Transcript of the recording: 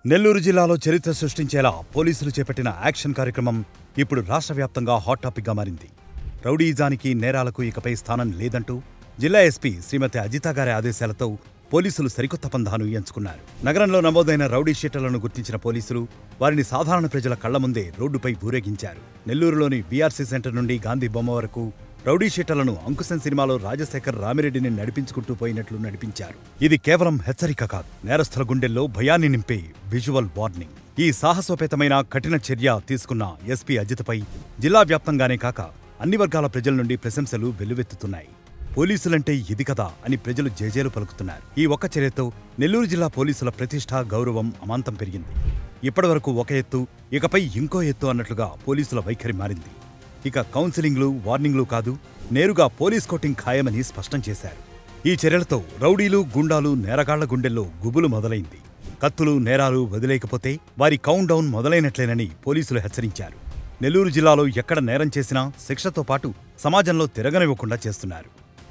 నెల్లూరు జిల్లాలో చరిత్ర సృష్టించేలా పోలీసులు చేపట్టిన యాక్షన్ కార్యక్రమం ఇప్పుడు రాష్ట్ర వ్యాప్తంగా హాట్ టాపిక్గా మారింది. రౌడీయిజానికి, నేరాలకు ఇకపై స్థానం లేదంటూ జిల్లా ఎస్పీ శ్రీమతి అజిత గారి ఆదేశాలతో పోలీసులు సరికొత్త పంథాను ఎంచుకున్నారు. నగరంలో నమోదైన రౌడీ షీటర్లను గుర్తించిన పోలీసులు వారిని సాధారణ ప్రజల కళ్ల ముందే రోడ్డుపై ఊరేగించారు. నెల్లూరులోని బీఆర్సీ సెంటర్ నుండి గాంధీ బొమ్మ వరకు రౌడీ షీటర్లను అంకుశం సినిమాలో రాజశేఖర్ రామిరెడ్డిని నడిపించుకుంటూ పోయినట్లు నడిపించారు. ఇది కేవలం హెచ్చరిక కాదు, నేరస్తుల గుండెల్లో భయాన్ని నింపే విజువల్ వార్నింగ్. ఈ సాహసోపేతమైన కఠిన చర్య తీసుకున్న ఎస్పీ అజితపై జిల్లా వ్యాప్తంగానే కాక అన్ని వర్గాల ప్రజల నుండి ప్రశంసలు వెల్లువెత్తుతున్నాయి. పోలీసులంటే ఇది కదా అని ప్రజలు జేజేలు పలుకుతున్నారు. ఈ ఒక్క చర్యతో నెల్లూరు జిల్లా పోలీసుల ప్రతిష్ఠ, గౌరవం అమాంతం పెరిగింది. ఇప్పటివరకు ఒక ఎత్తు, ఇకపై ఇంకో ఎత్తు అన్నట్లుగా పోలీసుల వైఖరి మారింది. ఇక కౌన్సిలింగ్లు, వార్నింగ్లు కాదు, నేరుగా పోలీస్ కోటింగ్ ఖాయమని స్పష్టం చేశారు. ఈ చర్యలతో రౌడీలు, గుండాలు, నేరగాళ్ల గుండెల్లో గుబులు మొదలైంది. కత్తులు, నేరాలు వదిలేకపోతే వారి కౌంట్ డౌన్ మొదలైనట్లేనని పోలీసులు హెచ్చరించారు. నెల్లూరు జిల్లాలో ఎక్కడ నేరం చేసినా శిక్షతో పాటు సమాజంలో తిరగనివ్వకుండా చేస్తున్నారు.